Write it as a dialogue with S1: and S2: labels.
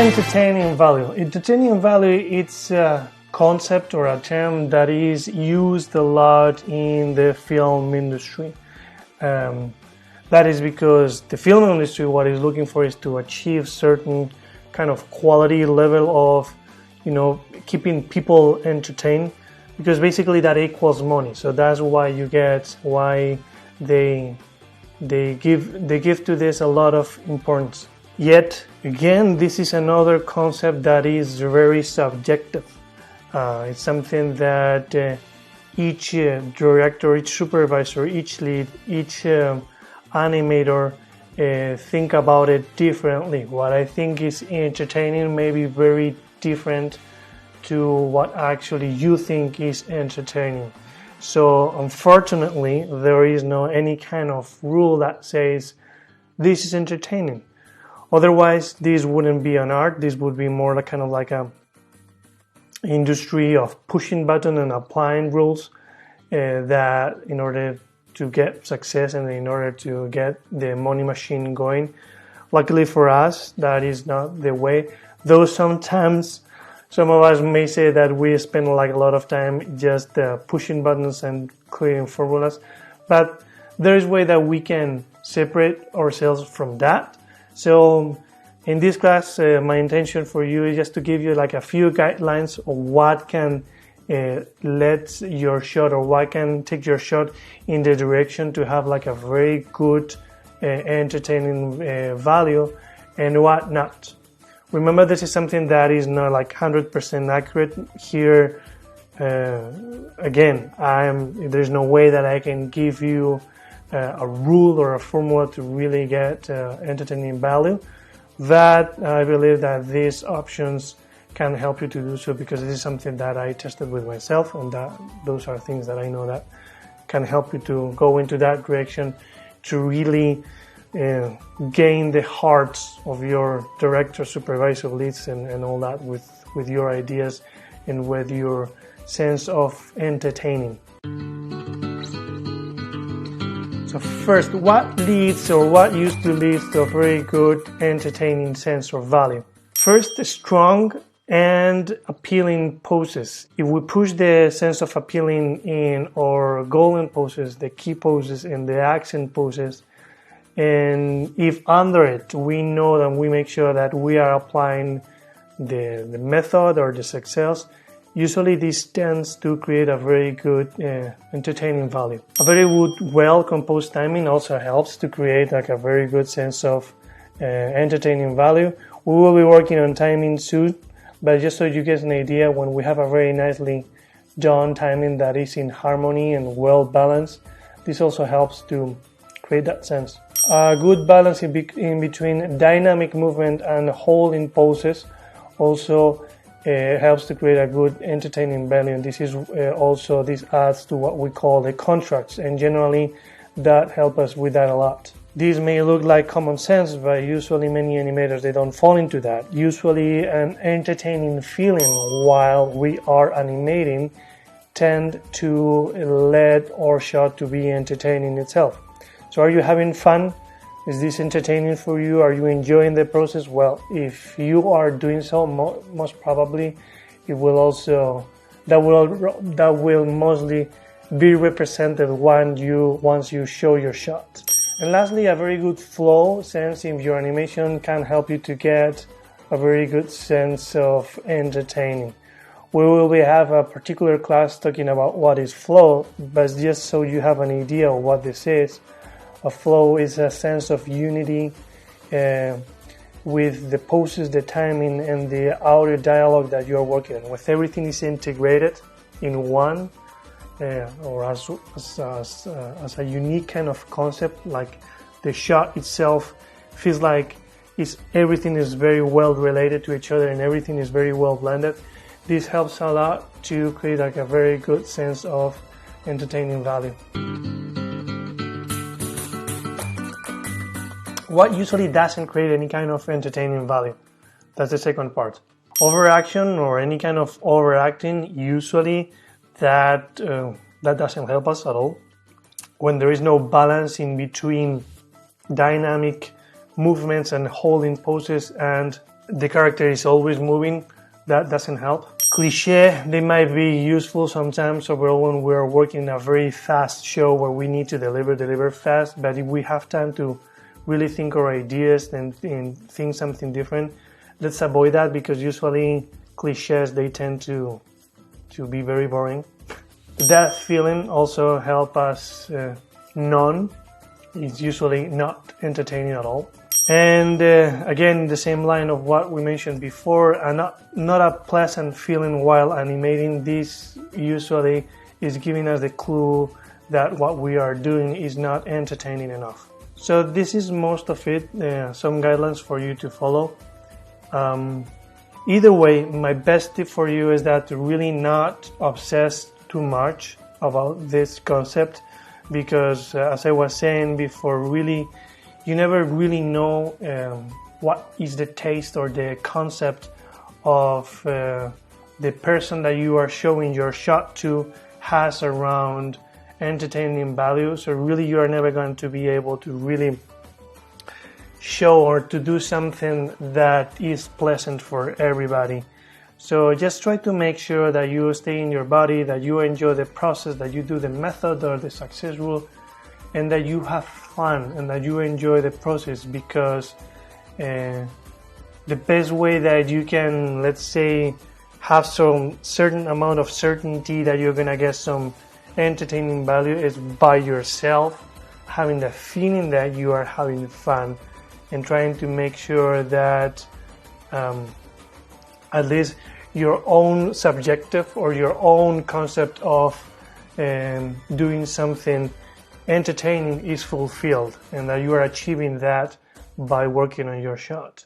S1: Entertaining value. Entertaining value, it's a concept or a term that is used a lot in the film industry. That is because the film industry, what it's looking for is to achieve certain kind of quality level of, keeping people entertained, because basically that equals money. So that's why they give to this a lot of importance. Yet again, this is another concept that is very subjective. It's something that each director, each supervisor, each lead, each animator think about it differently. What I think is entertaining may be very different to what actually you think is entertaining. So unfortunately, there is no any kind of rule that says this is entertaining. Otherwise, this wouldn't be an art. This would be more like kind of like a industry of pushing button and applying rules that in order to get success and in order to get the money machine going. Luckily for us, that is not the way. Though sometimes some of us may say that we spend like a lot of time just pushing buttons and creating formulas, but there is a way that we can separate ourselves from that. So in this class, my intention for you is just to give you like a few guidelines of what can let your shot or what can take your shot in the direction to have like a very good entertaining value and what not. Remember, this is something that is not like 100% accurate here. Again, there's no way that I can give you a rule or a formula to really get entertaining value. That I believe that these options can help you to do so, because this is something that I tested with myself, and that those are things that I know that can help you to go into that direction to really gain the hearts of your director, supervisor, leads, and all that with your ideas and with your sense of entertaining. So first, what leads or what used to lead to a very good entertaining sense of value? First, strong and appealing poses. If we push the sense of appealing in our golden poses, the key poses and the accent poses, and if under it we know that we make sure that we are applying the method or the success, usually this tends to create a very good entertaining value. A very good, well-composed timing also helps to create like a very good sense of entertaining value. We will be working on timing soon, but just so you get an idea, when we have a very nicely done timing that is in harmony and well balanced, this also helps to create that sense. A good balance in between dynamic movement and holding poses also helps to create a good entertaining value. And this is this adds to what we call the contracts, and generally that helps us with that a lot. These may look like common sense, but usually many animators, they don't fall into that. Usually an entertaining feeling while we are animating tend to let our shot to be entertaining itself. So are you having fun? Is this entertaining for you? Are you enjoying the process? Well, if you are doing so, most probably it will also that will mostly be represented once you show your shot. And lastly, a very good flow sense in your animation can help you to get a very good sense of entertaining. We will have a particular class talking about what is flow, but just so you have an idea of what this is. A flow is a sense of unity with the poses, the timing, and the audio dialogue that you are working on. With everything is integrated in one, or as a unique kind of concept, like the shot itself feels like everything is very well related to each other and everything is very well blended. This helps a lot to create like a very good sense of entertaining value. What usually doesn't create any kind of entertaining value? That's the second part. Overaction or any kind of overacting, usually that doesn't help us at all. When there is no balance in between dynamic movements and holding poses and the character is always moving, that doesn't help. Cliche, they might be useful sometimes overall when we're working a very fast show where we need to deliver fast, but if we have time to really think our ideas and think something different, let's avoid that, because usually cliches, they tend to be very boring. That feeling also help us. None is usually not entertaining at all. And again, the same line of what we mentioned before, not a pleasant feeling while animating. This usually is giving us the clue that what we are doing is not entertaining enough. So this is most of it, some guidelines for you to follow. Either way, my best tip for you is that to really not obsess too much about this concept, because as I was saying before, really you never really know what is the taste or the concept of the person that you are showing your shot to has around entertaining value. So really you are never going to be able to really show or to do something that is pleasant for everybody. So just try to make sure that you stay in your body, that you enjoy the process, that you do the method or the success rule, and that you have fun and that you enjoy the process, because the best way that you can, let's say, have some certain amount of certainty that you're gonna get some entertaining value is by yourself having the feeling that you are having fun and trying to make sure that at least your own subjective or your own concept of doing something entertaining is fulfilled, and that you are achieving that by working on your shot.